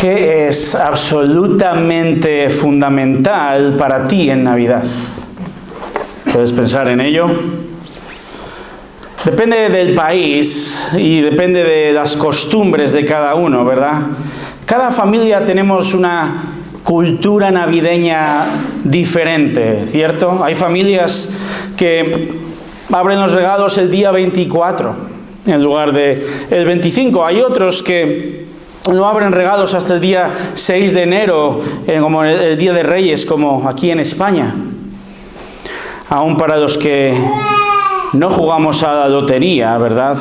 ¿Qué es absolutamente fundamental para ti en Navidad? ¿Puedes pensar en ello? Depende del país y depende de las costumbres de cada uno, ¿verdad? Cada familia tenemos una cultura navideña diferente, ¿cierto? Hay familias que abren los regalos el día 24 en lugar de el 25. Hay otros que no abren regalos hasta el día 6 de enero, como el Día de Reyes, como aquí en España. Aún para los que no jugamos a la lotería, ¿verdad?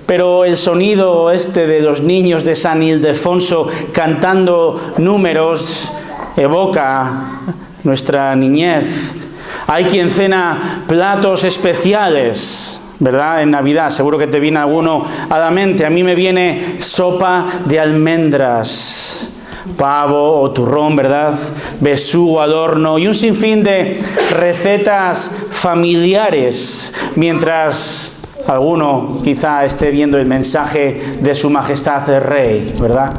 Pero el sonido de los niños de San Ildefonso cantando números evoca nuestra niñez. Hay quien cena platos especiales, ¿verdad? En Navidad, seguro que te viene alguno a la mente. A mí me viene sopa de almendras, pavo o turrón, ¿verdad? Besugo al horno y un sinfín de recetas familiares, mientras alguno quizá esté viendo el mensaje de Su Majestad el Rey, ¿verdad?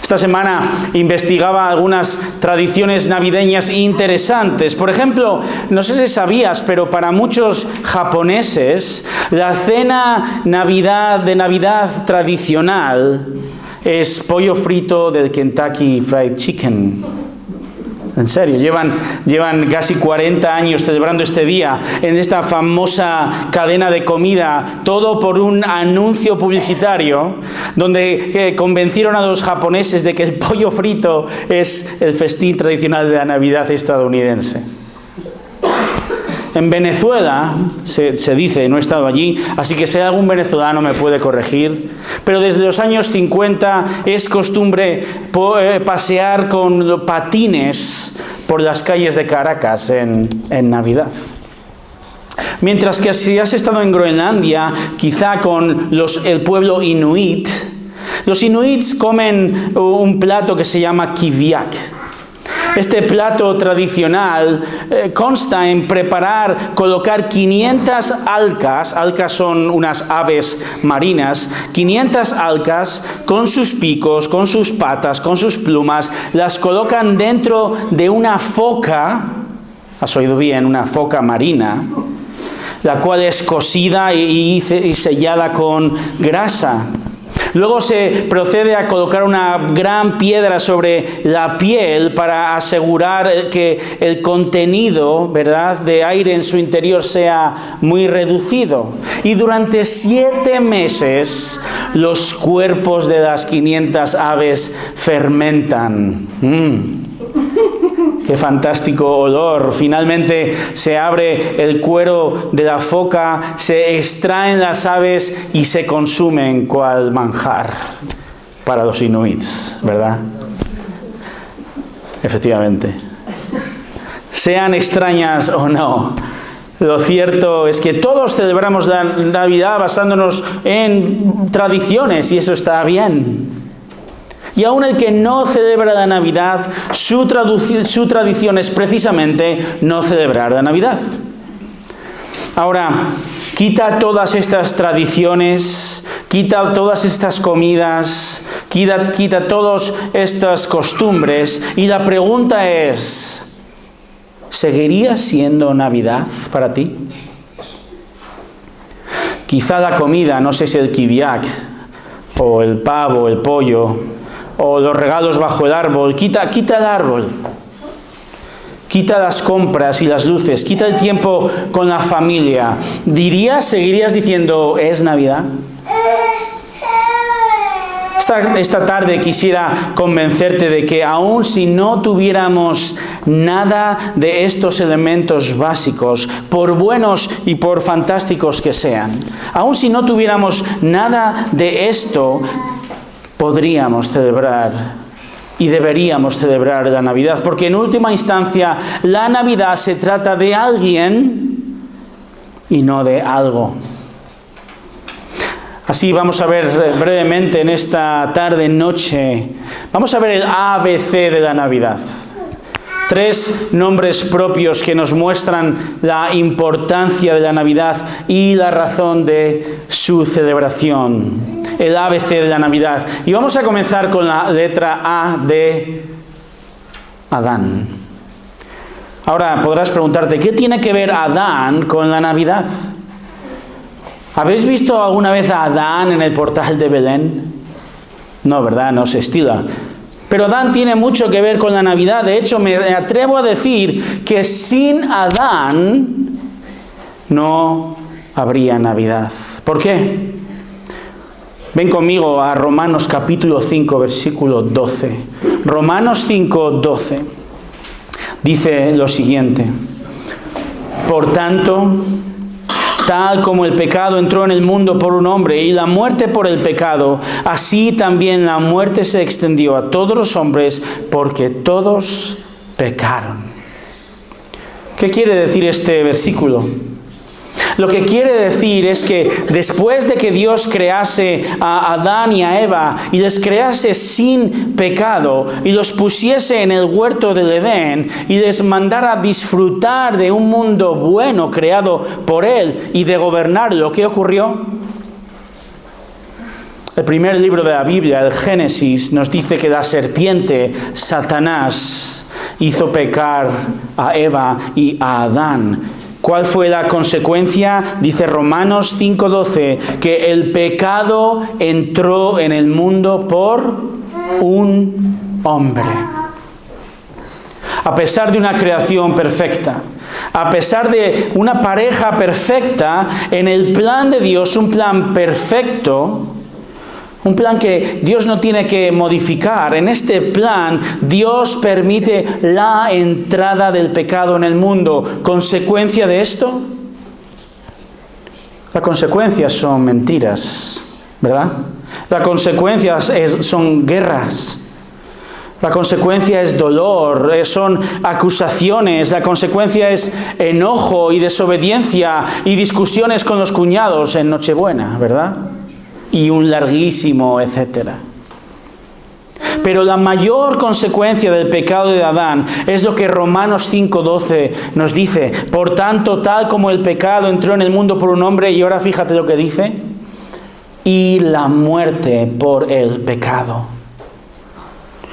Esta semana investigaba algunas tradiciones navideñas interesantes. Por ejemplo, no sé si sabías, pero para muchos japoneses, la cena de Navidad tradicional es pollo frito del Kentucky Fried Chicken. En serio, llevan casi 40 años celebrando este día en esta famosa cadena de comida, todo por un anuncio publicitario donde convencieron a los japoneses de que el pollo frito es el festín tradicional de la Navidad estadounidense. En Venezuela, se dice, no he estado allí, así que si hay algún venezolano me puede corregir, pero desde los años 50 es costumbre pasear con patines por las calles de Caracas en Navidad. Mientras que si has estado en Groenlandia, quizá con el pueblo inuit, los inuits comen un plato que se llama kiviak. Este plato tradicional consta en colocar 500 alcas son unas aves marinas, 500 alcas con sus picos, con sus patas, con sus plumas, las colocan dentro de una foca, has oído bien, una foca marina, la cual es cocida y sellada con grasa. Luego se procede a colocar una gran piedra sobre la piel para asegurar que el contenido, ¿verdad?, de aire en su interior sea muy reducido. Y durante 7 meses los cuerpos de las 500 aves fermentan. ¡Qué fantástico olor! Finalmente se abre el cuero de la foca, se extraen las aves y se consumen cual manjar para los inuits, ¿verdad? Efectivamente. Sean extrañas o no, lo cierto es que todos celebramos la Navidad basándonos en tradiciones y eso está bien. Y aún el que no celebra la Navidad, su tradición es precisamente no celebrar la Navidad. Ahora, quita todas estas tradiciones, quita todas estas comidas, quita todas estas costumbres y la pregunta es, ¿seguiría siendo Navidad para ti? Quizá la comida, no sé si el kiviak, o el pavo, el pollo, o los regalos bajo el árbol, quita el árbol, quita las compras y las luces, quita el tiempo con la familia. ¿Seguirías diciendo, es Navidad? Esta tarde quisiera convencerte de que aun si no tuviéramos nada de estos elementos básicos, por buenos y por fantásticos que sean, aun si no tuviéramos nada de esto, podríamos celebrar y deberíamos celebrar la Navidad, porque en última instancia la Navidad se trata de alguien y no de algo. Así vamos a ver brevemente en esta tarde-noche, vamos a ver el ABC de la Navidad. 3 nombres propios que nos muestran la importancia de la Navidad y la razón de su celebración. el ABC de la Navidad. Y vamos a comenzar con la letra A de Adán. Ahora podrás preguntarte, ¿qué tiene que ver Adán con la Navidad? ¿Habéis visto alguna vez a Adán en el portal de Belén? No, ¿verdad? No se estila. Pero Adán tiene mucho que ver con la Navidad. De hecho, me atrevo a decir que sin Adán no habría Navidad. ¿Por qué? Ven conmigo a Romanos capítulo 5, versículo 12. Romanos 5, 12. Dice lo siguiente: por tanto, tal como el pecado entró en el mundo por un hombre y la muerte por el pecado, así también la muerte se extendió a todos los hombres porque todos pecaron. ¿Qué quiere decir este versículo? Lo que quiere decir es que después de que Dios crease a Adán y a Eva y les crease sin pecado y los pusiese en el huerto del Edén y les mandara disfrutar de un mundo bueno creado por Él y de gobernarlo, ¿qué ocurrió? El primer libro de la Biblia, el Génesis, nos dice que la serpiente, Satanás, hizo pecar a Eva y a Adán. ¿Cuál fue la consecuencia? Dice Romanos 5:12, que el pecado entró en el mundo por un hombre. A pesar de una creación perfecta, a pesar de una pareja perfecta, en el plan de Dios, un plan perfecto, un plan que Dios no tiene que modificar. En este plan, Dios permite la entrada del pecado en el mundo. ¿Consecuencia de esto? Las consecuencias son mentiras, ¿verdad? Las consecuencias son guerras. La consecuencia es dolor, son acusaciones, la consecuencia es enojo y desobediencia y discusiones con los cuñados en Nochebuena, ¿verdad? Y un larguísimo etcétera. Pero la mayor consecuencia del pecado de Adán es lo que Romanos 5:12 nos dice. Por tanto, tal como el pecado entró en el mundo por un hombre, y ahora fíjate lo que dice, y la muerte por el pecado.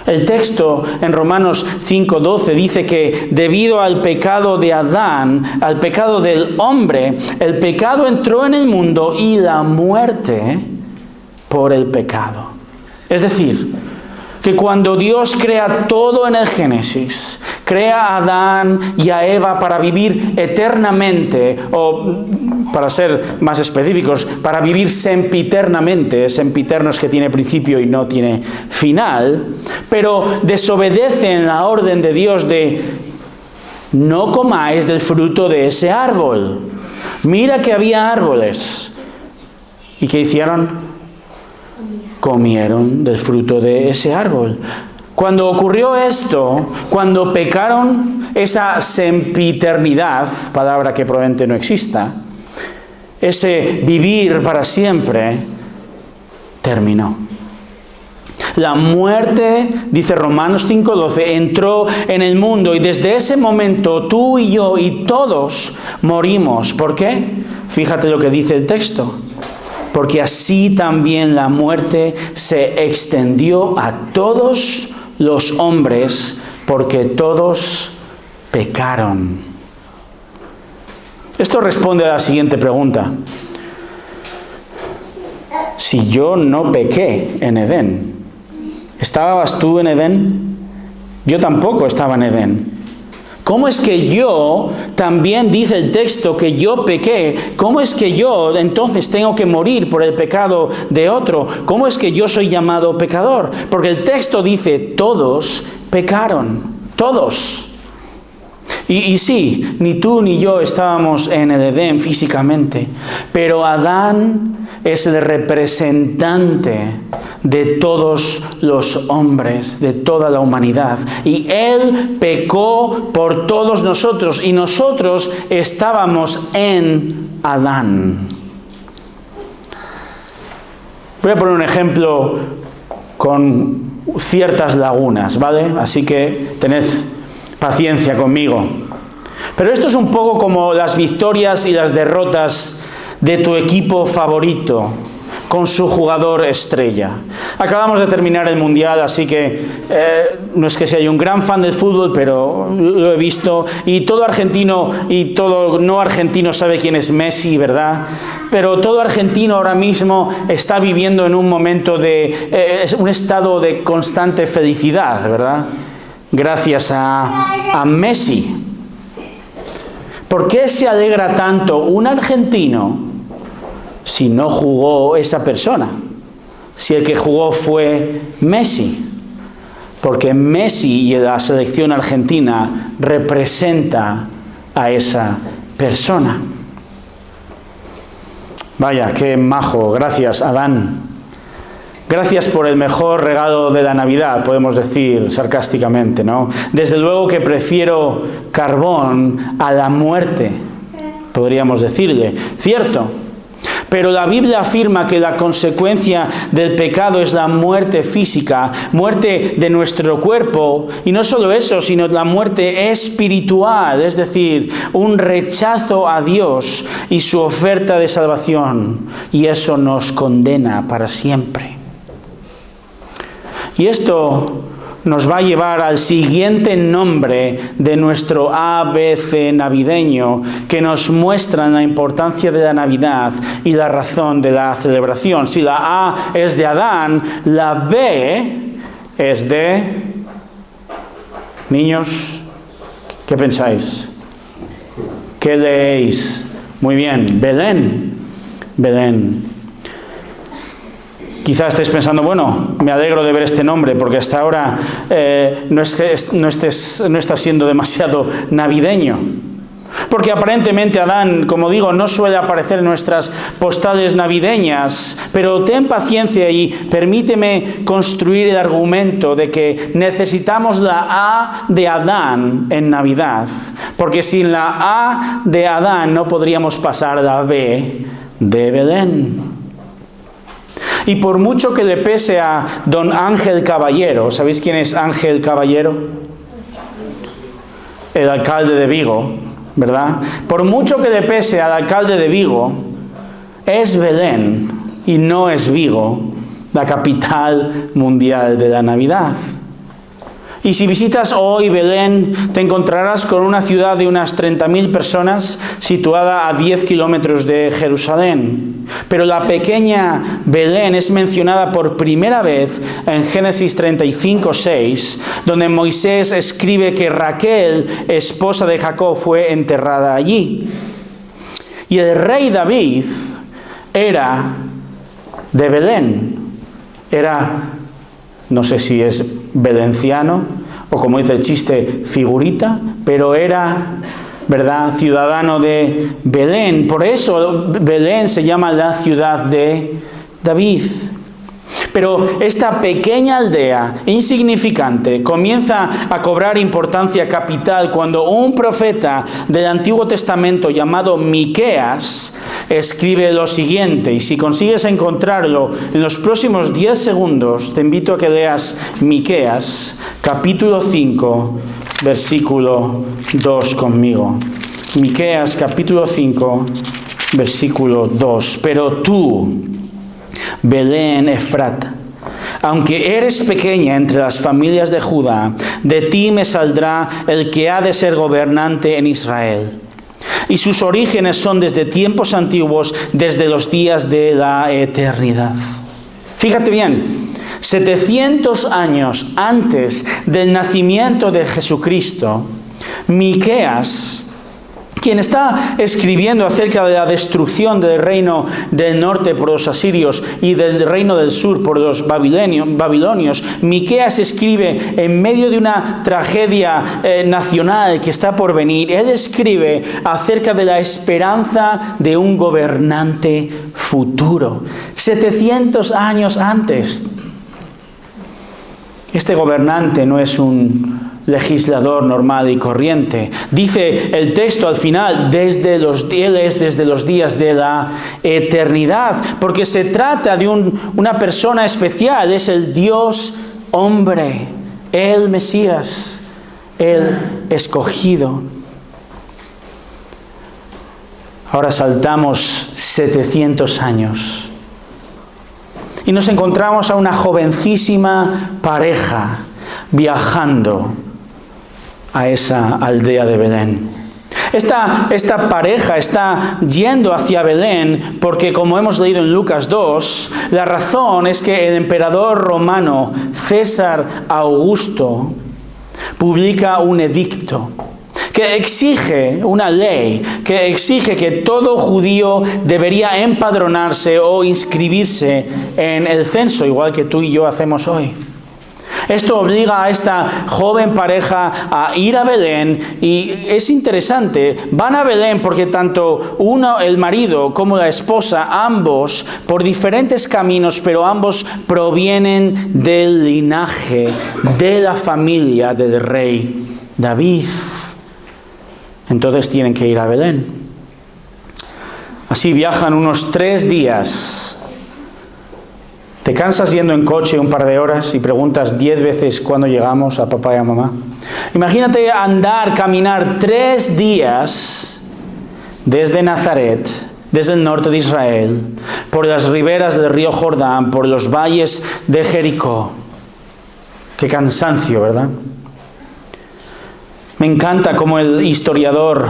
El texto en Romanos 5:12 dice que debido al pecado de Adán, al pecado del hombre, el pecado entró en el mundo y la muerte por el pecado. Es decir, que cuando Dios crea todo en el Génesis, crea a Adán y a Eva para vivir eternamente, o para ser más específicos, para vivir sempiternamente, sempiterno es que tiene principio y no tiene final, pero desobedecen la orden de Dios de no comáis del fruto de ese árbol. Mira que había árboles. ¿Y qué hicieron? Comieron del fruto de ese árbol. Cuando ocurrió esto, cuando pecaron, esa sempiternidad, palabra que probablemente no exista, ese vivir para siempre, terminó. La muerte, dice Romanos 5:12, entró en el mundo y desde ese momento tú y yo y todos morimos. ¿Por qué? Fíjate lo que dice el texto. Porque así también la muerte se extendió a todos los hombres, porque todos pecaron. Esto responde a la siguiente pregunta. Si yo no pequé en Edén, ¿estabas tú en Edén? Yo tampoco estaba en Edén. ¿Cómo es que yo, también dice el texto que yo pequé? ¿Cómo es que yo entonces tengo que morir por el pecado de otro? ¿Cómo es que yo soy llamado pecador? Porque el texto dice, todos pecaron, todos. Y sí, ni tú ni yo estábamos en el Edén físicamente, pero Adán es el representante de todos los hombres, de toda la humanidad. Y él pecó por todos nosotros y nosotros estábamos en Adán. Voy a poner un ejemplo con ciertas lagunas, ¿vale? Así que tened paciencia conmigo. Pero esto es un poco como las victorias y las derrotas de tu equipo favorito. con su jugador estrella. Acabamos de terminar el Mundial, así que no es que sea yo un gran fan del fútbol, pero lo he visto, y todo argentino y todo no argentino sabe quién es Messi, ¿verdad? Pero todo argentino ahora mismo está viviendo en un momento de un estado de constante felicidad, ¿verdad? Gracias a Messi. ¿Por qué se alegra tanto un argentino si no jugó esa persona? Si el que jugó fue Messi. Porque Messi y la selección argentina representa a esa persona. Vaya, qué majo. Gracias, Adán. Gracias por el mejor regalo de la Navidad, podemos decir sarcásticamente, ¿no? Desde luego que prefiero carbón a la muerte, podríamos decirle. Cierto. Pero la Biblia afirma que la consecuencia del pecado es la muerte física, muerte de nuestro cuerpo, y no solo eso, sino la muerte espiritual, es decir, un rechazo a Dios y su oferta de salvación, y eso nos condena para siempre. Y esto nos va a llevar al siguiente nombre de nuestro ABC navideño, que nos muestra la importancia de la Navidad y la razón de la celebración. Si la A es de Adán, la B es de... Niños, ¿qué pensáis? ¿Qué leéis? Muy bien, Belén. Belén. Quizás estéis pensando, bueno, me alegro de ver este nombre, porque hasta ahora no está siendo demasiado navideño. Porque aparentemente Adán, como digo, no suele aparecer en nuestras postales navideñas, pero ten paciencia y permíteme construir el argumento de que necesitamos la A de Adán en Navidad, porque sin la A de Adán no podríamos pasar a la B de Belén. Y por mucho que le pese a don Ángel Caballero, ¿sabéis quién es Ángel Caballero? El alcalde de Vigo, ¿verdad? Por mucho que le pese al alcalde de Vigo, es Belén y no es Vigo, la capital mundial de la Navidad. Y si visitas hoy Belén, te encontrarás con una ciudad de unas 30.000 personas situada a 10 kilómetros de Jerusalén. Pero la pequeña Belén es mencionada por primera vez en Génesis 35:6, donde Moisés escribe que Raquel, esposa de Jacob, fue enterrada allí. Y el rey David era de Belén. Era, no sé si es velenciano, o como dice el chiste, figurita, pero era, ¿verdad?, ciudadano de Belén. Por eso Belén se llama la ciudad de David. Pero esta pequeña aldea insignificante comienza a cobrar importancia capital cuando un profeta del Antiguo Testamento llamado Miqueas escribe lo siguiente. Y si consigues encontrarlo en los próximos 10 segundos, te invito a que leas Miqueas, capítulo 5, versículo 2 conmigo. Miqueas, capítulo 5, versículo 2. Pero tú, Belén Efrata, aunque eres pequeña entre las familias de Judá, de ti me saldrá el que ha de ser gobernante en Israel. Y sus orígenes son desde tiempos antiguos, desde los días de la eternidad. Fíjate bien, 700 años antes del nacimiento de Jesucristo, Miqueas, quien está escribiendo acerca de la destrucción del reino del norte por los asirios y del reino del sur por los babilonios, Miqueas escribe en medio de una tragedia nacional que está por venir. Él escribe acerca de la esperanza de un gobernante futuro. 700 años antes. Este gobernante no es un legislador normal y corriente. Dice el texto al final, él es desde los días de la eternidad, porque se trata de una persona especial, es el Dios hombre, el Mesías, el escogido. Ahora saltamos 700 años y nos encontramos a una jovencísima pareja viajando a esa aldea de Belén. Esta pareja está yendo hacia Belén porque, como hemos leído en Lucas 2, la razón es que el emperador romano César Augusto publica un edicto que exige una ley, que exige que todo judío debería empadronarse o inscribirse en el censo, igual que tú y yo hacemos hoy. Esto obliga a esta joven pareja a ir a Belén, y es interesante, van a Belén porque tanto el marido como la esposa, ambos por diferentes caminos, pero ambos provienen del linaje de la familia del rey David. Entonces tienen que ir a Belén. Así viajan unos 3 días. ¿Te cansas yendo en coche un par de horas y preguntas 10 veces cuándo llegamos a papá y a mamá? Imagínate caminar 3 días desde Nazaret, desde el norte de Israel, por las riberas del río Jordán, por los valles de Jericó. Qué cansancio, ¿verdad? Me encanta cómo el historiador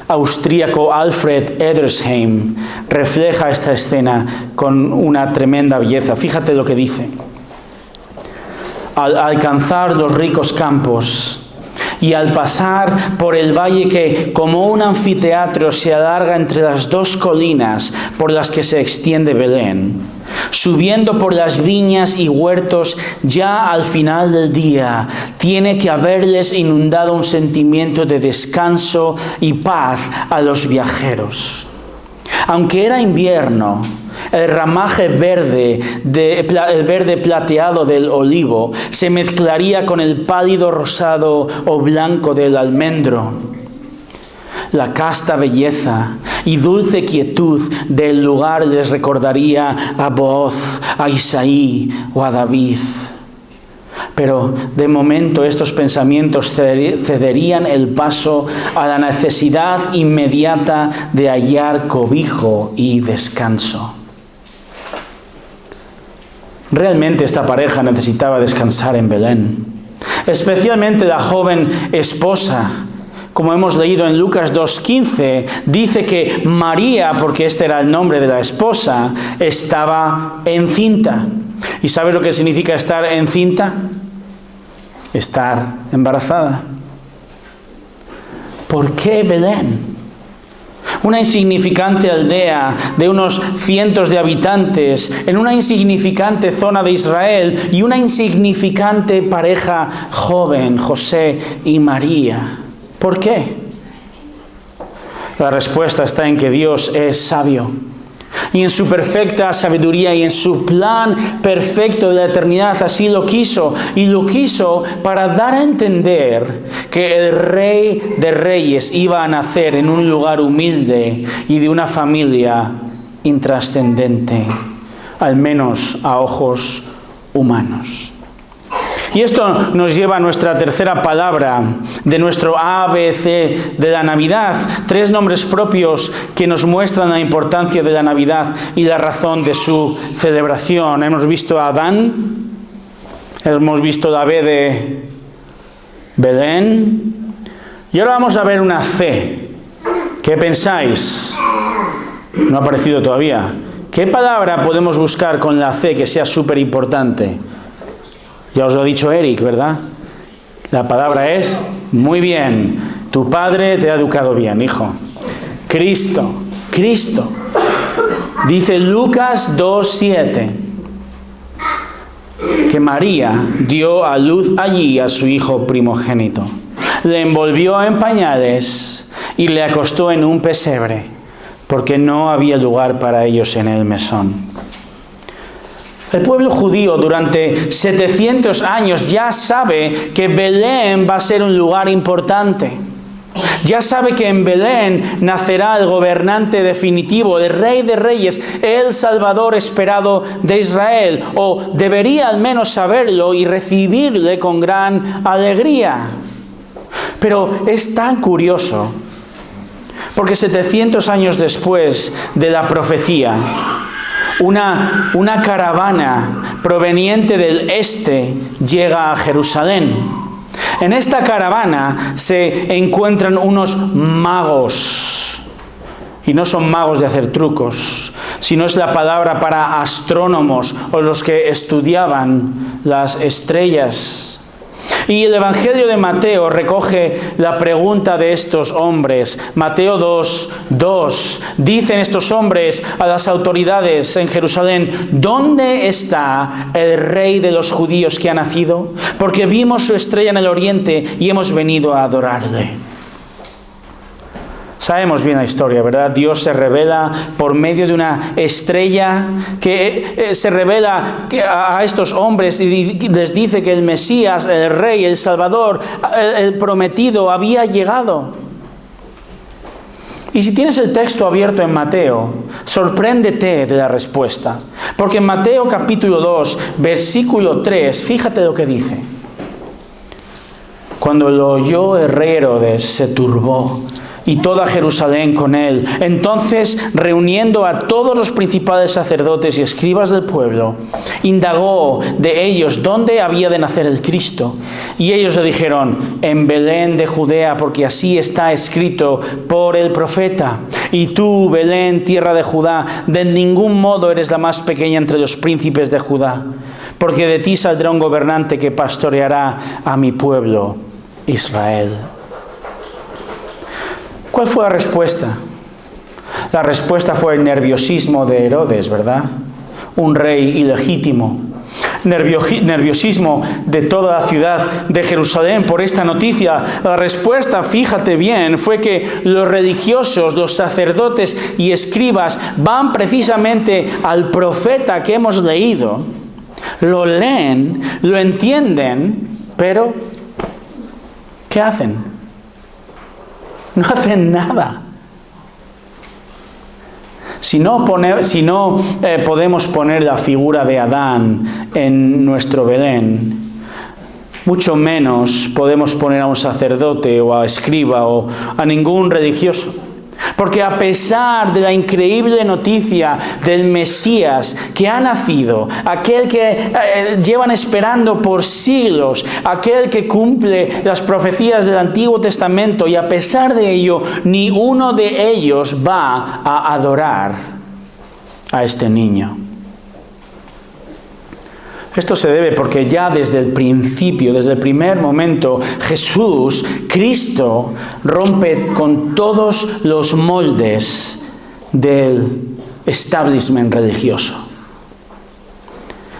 austríaco Alfred Edersheim refleja esta escena con una tremenda belleza. Fíjate lo que dice. Al alcanzar los ricos campos y al pasar por el valle que, como un anfiteatro, se alarga entre las 2 colinas por las que se extiende Belén, subiendo por las viñas y huertos, ya al final del día, tiene que haberles inundado un sentimiento de descanso y paz a los viajeros. Aunque era invierno, el ramaje verde, el verde plateado del olivo, se mezclaría con el pálido rosado o blanco del almendro. La casta belleza y dulce quietud del lugar les recordaría a Booz, a Isaí o a David. Pero de momento estos pensamientos cederían el paso a la necesidad inmediata de hallar cobijo y descanso. Realmente esta pareja necesitaba descansar en Belén, especialmente la joven esposa. Como hemos leído en Lucas 2:15, dice que María, porque este era el nombre de la esposa, estaba encinta. ¿Y sabes lo que significa estar encinta? Estar embarazada. ¿Por qué Belén? Una insignificante aldea de unos cientos de habitantes, en una insignificante zona de Israel, y una insignificante pareja joven, José y María. ¿Por qué? La respuesta está en que Dios es sabio. Y en su perfecta sabiduría y en su plan perfecto de la eternidad así lo quiso. Y lo quiso para dar a entender que el Rey de Reyes iba a nacer en un lugar humilde y de una familia intrascendente, al menos a ojos humanos. Y esto nos lleva a nuestra tercera palabra de nuestro ABC de la Navidad. 3 nombres propios que nos muestran la importancia de la Navidad y la razón de su celebración. Hemos visto a Adán, hemos visto la B de Belén, y ahora vamos a ver una C. ¿Qué pensáis? No ha aparecido todavía. ¿Qué palabra podemos buscar con la C que sea súper importante? Ya os lo ha dicho Eric, ¿verdad? La palabra es, muy bien, tu padre te ha educado bien, hijo. Cristo. Dice Lucas 2:7 que María dio a luz allí a su hijo primogénito. Le envolvió en pañales y le acostó en un pesebre, porque no había lugar para ellos en el mesón. El pueblo judío durante 700 años ya sabe que Belén va a ser un lugar importante. Ya sabe que en Belén nacerá el gobernante definitivo, el Rey de Reyes, el Salvador esperado de Israel. O debería al menos saberlo y recibirle con gran alegría. Pero es tan curioso, porque 700 años después de la profecía, una caravana proveniente del este llega a Jerusalén. En esta caravana se encuentran unos magos. Y no son magos de hacer trucos, sino es la palabra para astrónomos o los que estudiaban las estrellas. Y el Evangelio de Mateo recoge la pregunta de estos hombres. Mateo 2:2. Dicen estos hombres a las autoridades en Jerusalén: ¿dónde está el rey de los judíos que ha nacido? Porque vimos su estrella en el oriente y hemos venido a adorarle. Sabemos bien la historia, ¿verdad? Dios se revela por medio de una estrella que se revela a estos hombres y les dice que el Mesías, el Rey, el Salvador, el prometido había llegado. Y si tienes el texto abierto en Mateo, sorpréndete de la respuesta. Porque en Mateo capítulo 2, versículo 3, fíjate lo que dice. Cuando lo oyó el rey Herodes, se turbó, y toda Jerusalén con él. Entonces, reuniendo a todos los principales sacerdotes y escribas del pueblo, indagó de ellos dónde había de nacer el Cristo. Y ellos le dijeron: en Belén de Judea, porque así está escrito por el profeta. Y tú, Belén, tierra de Judá, de ningún modo eres la más pequeña entre los príncipes de Judá, porque de ti saldrá un gobernante que pastoreará a mi pueblo Israel. ¿Cuál fue la respuesta? La respuesta fue el nerviosismo de Herodes, ¿verdad? Un rey ilegítimo. Nerviosismo de toda la ciudad de Jerusalén por esta noticia. La respuesta, fíjate bien, fue que los religiosos, los sacerdotes y escribas van precisamente al profeta que hemos leído, lo leen, lo entienden, pero ¿qué hacen? No hacen nada. Si no podemos poner la figura de Adán en nuestro Belén, mucho menos podemos poner a un sacerdote o a escriba o a ningún religioso. Porque a pesar de la increíble noticia del Mesías que ha nacido, aquel que llevan esperando por siglos, aquel que cumple las profecías del Antiguo Testamento, y a pesar de ello, ni uno de ellos va a adorar a este niño. Esto se debe porque ya desde el principio, desde el primer momento, Jesús, Cristo, rompe con todos los moldes del establishment religioso.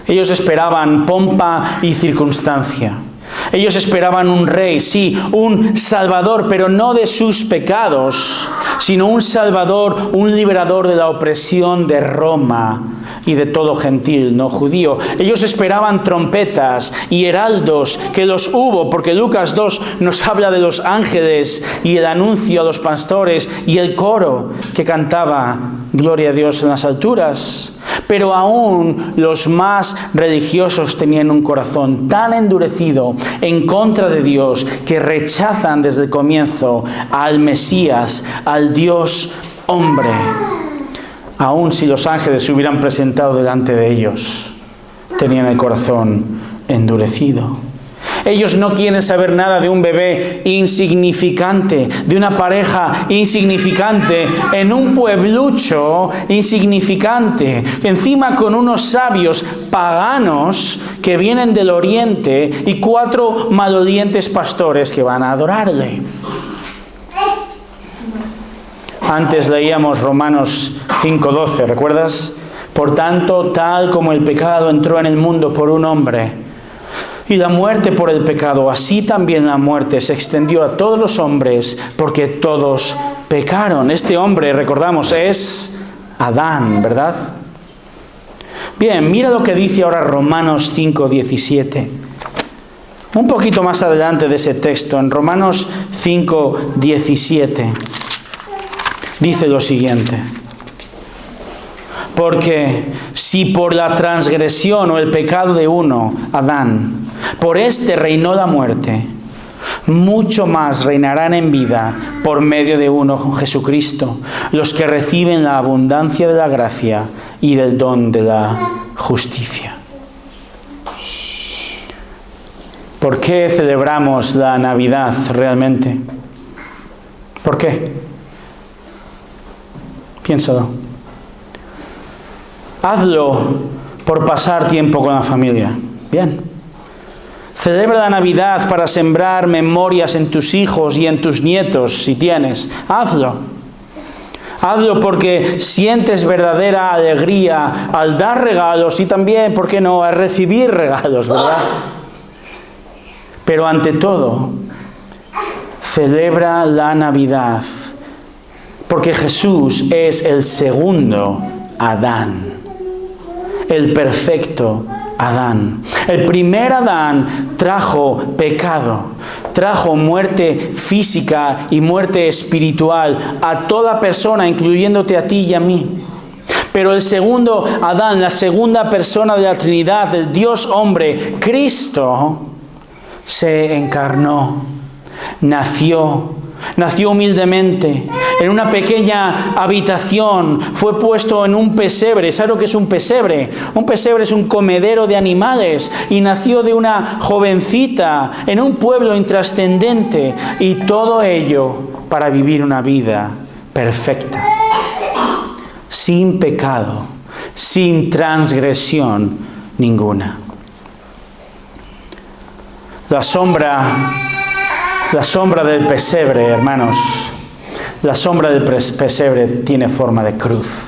Ellos esperaban pompa y circunstancia. Ellos esperaban un rey, sí, un salvador, pero no de sus pecados, sino un salvador, un liberador de la opresión de Roma y de todo gentil no judío. Ellos esperaban trompetas y heraldos, que los hubo, porque Lucas 2 nos habla de los ángeles y el anuncio a los pastores y el coro que cantaba gloria a Dios en las alturas. Pero aún los más religiosos tenían un corazón tan endurecido en contra de Dios que rechazan desde el comienzo al Mesías, al Dios hombre. Aún si los ángeles se hubieran presentado delante de ellos, tenían el corazón endurecido. Ellos no quieren saber nada de un bebé insignificante, de una pareja insignificante, en un pueblucho insignificante, encima con unos sabios paganos que vienen del oriente y 4 malolientes pastores que van a adorarle. Antes leíamos Romanos 5:12, ¿recuerdas? Por tanto, tal como el pecado entró en el mundo por un hombre, y la muerte por el pecado, así también la muerte se extendió a todos los hombres, porque todos pecaron. Este hombre, recordamos, es Adán, ¿verdad? Bien, mira lo que dice ahora Romanos 5:17. Un poquito más adelante de ese texto, en Romanos 5:17, dice lo siguiente: porque si por la transgresión o el pecado de uno, Adán, por este reinó la muerte, mucho más reinarán en vida por medio de uno, Jesucristo, los que reciben la abundancia de la gracia y del don de la justicia. ¿Por qué celebramos la Navidad realmente? ¿Por qué? Piénsalo. Hazlo por pasar tiempo con la familia. Bien. Celebra la Navidad para sembrar memorias en tus hijos y en tus nietos, si tienes. Hazlo. Hazlo porque sientes verdadera alegría al dar regalos y también, ¿por qué no?, al recibir regalos, ¿verdad? Pero ante todo, celebra la Navidad porque Jesús es el segundo Adán, el perfecto Adán. El primer Adán trajo pecado, trajo muerte física y muerte espiritual a toda persona, incluyéndote a ti y a mí. Pero el segundo Adán, la segunda persona de la Trinidad, el Dios hombre, Cristo, se encarnó, nació humildemente, en una pequeña habitación, fue puesto en un pesebre. ¿Sabes lo que es un pesebre? Un pesebre es un comedero de animales y nació de una jovencita en un pueblo intrascendente, y todo ello para vivir una vida perfecta, sin pecado, sin transgresión ninguna. La sombra del pesebre, hermanos, la sombra del pesebre tiene forma de cruz.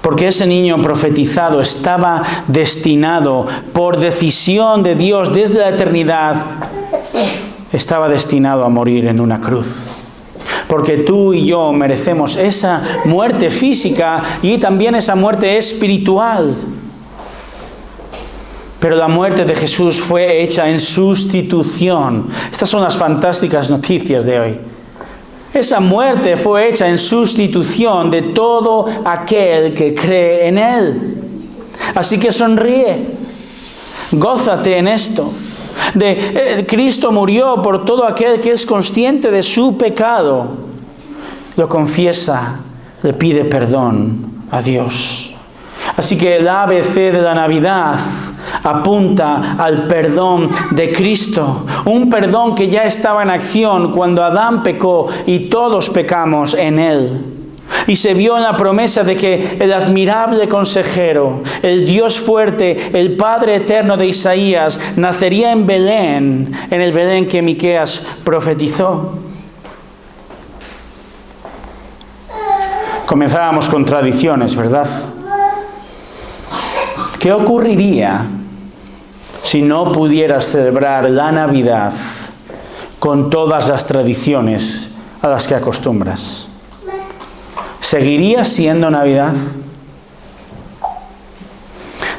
Porque ese niño profetizado estaba destinado por decisión de Dios desde la eternidad, estaba destinado a morir en una cruz. Porque tú y yo merecemos esa muerte física y también esa muerte espiritual. Pero la muerte de Jesús fue hecha en sustitución. Estas son las fantásticas noticias de hoy. Esa muerte fue hecha en sustitución de todo aquel que cree en Él. Así que sonríe. Gózate en esto. Cristo murió por todo aquel que es consciente de su pecado. Lo confiesa, le pide perdón a Dios. Así que el ABC de la Navidad apunta al perdón de Cristo, un perdón que ya estaba en acción cuando Adán pecó y todos pecamos en él. Y se vio en la promesa de que el admirable consejero, el Dios fuerte, el Padre eterno de Isaías, nacería en Belén, en el Belén que Miqueas profetizó. Comenzábamos con tradiciones, ¿verdad? ¿Qué ocurriría si no pudieras celebrar la Navidad con todas las tradiciones a las que acostumbras? ¿Seguiría siendo Navidad?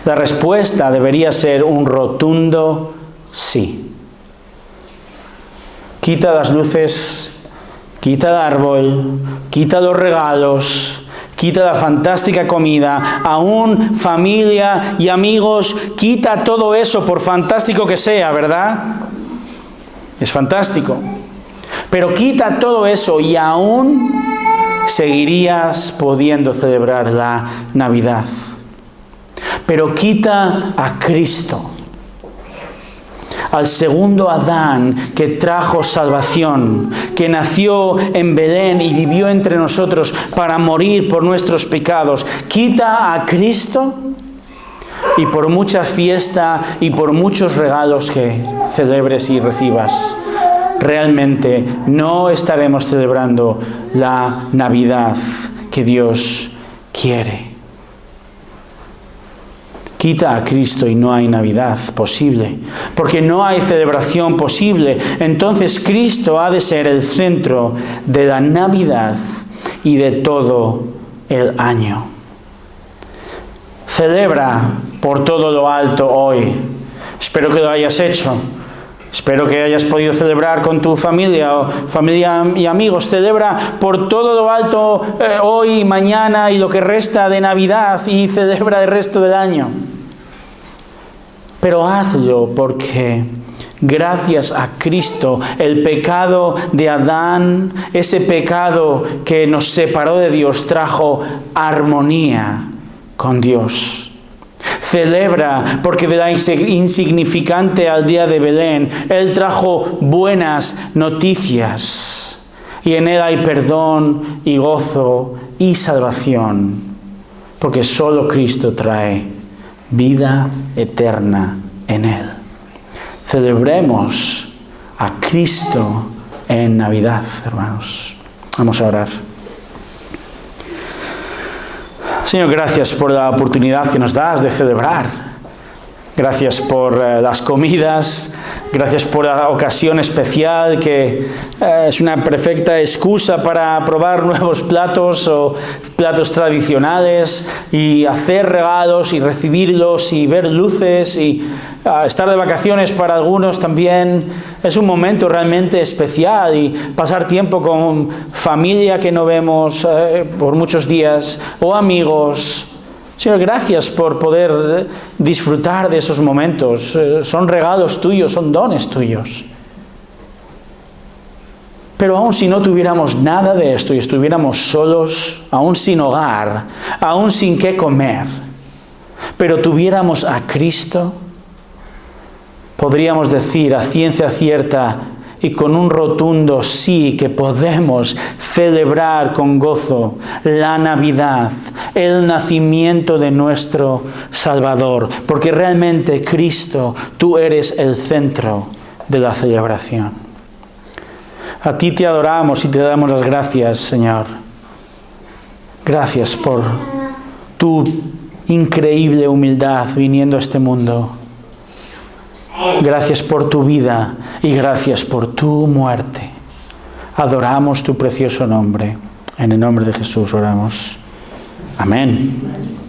La respuesta debería ser un rotundo sí. Quita las luces, quita el árbol, quita los regalos, quita la fantástica comida, aún familia y amigos, quita todo eso por fantástico que sea, ¿verdad? Es fantástico. Pero quita todo eso y aún seguirías pudiendo celebrar la Navidad. Pero quita a Cristo, al segundo Adán que trajo salvación, que nació en Belén y vivió entre nosotros para morir por nuestros pecados. Quita a Cristo y por mucha fiesta y por muchos regalos que celebres y recibas, realmente no estaremos celebrando la Navidad que Dios quiere. Quita a Cristo y no hay Navidad posible, porque no hay celebración posible. Entonces Cristo ha de ser el centro de la Navidad y de todo el año. Celebra por todo lo alto hoy. Espero que lo hayas hecho. Espero que hayas podido celebrar con tu familia y amigos. Celebra por todo lo alto hoy, mañana y lo que resta de Navidad, y celebra el resto del año. Pero hazlo porque Gracias a Cristo, el pecado de Adán, ese pecado que nos separó de Dios, trajo armonía con Dios. Celebra, porque de la insignificante aldea de Belén, Él trajo buenas noticias. Y en Él hay perdón y gozo y salvación, porque solo Cristo trae vida eterna en Él. Celebremos a Cristo en Navidad, hermanos. Vamos a orar. Señor, gracias por la oportunidad que nos das de celebrar. Gracias por las comidas. Gracias por la ocasión especial que es una perfecta excusa para probar nuevos platos o platos tradicionales y hacer regalos y recibirlos y ver luces y estar de vacaciones para algunos también. Es un momento realmente especial y pasar tiempo con familia que no vemos por muchos días o amigos. Señor, gracias por poder disfrutar de esos momentos. Son regalos tuyos, son dones tuyos. Pero aun si no tuviéramos nada de esto y estuviéramos solos, aún sin hogar, aún sin qué comer, pero tuviéramos a Cristo, podríamos decir a ciencia cierta y con un rotundo sí que podemos celebrar con gozo la Navidad, el nacimiento de nuestro Salvador, porque realmente Cristo, tú eres el centro de la celebración. A ti te adoramos y te damos las gracias, Señor. Gracias por tu increíble humildad viniendo a este mundo. Gracias por tu vida y gracias por tu muerte. Adoramos tu precioso nombre. En el nombre de Jesús oramos. Amén.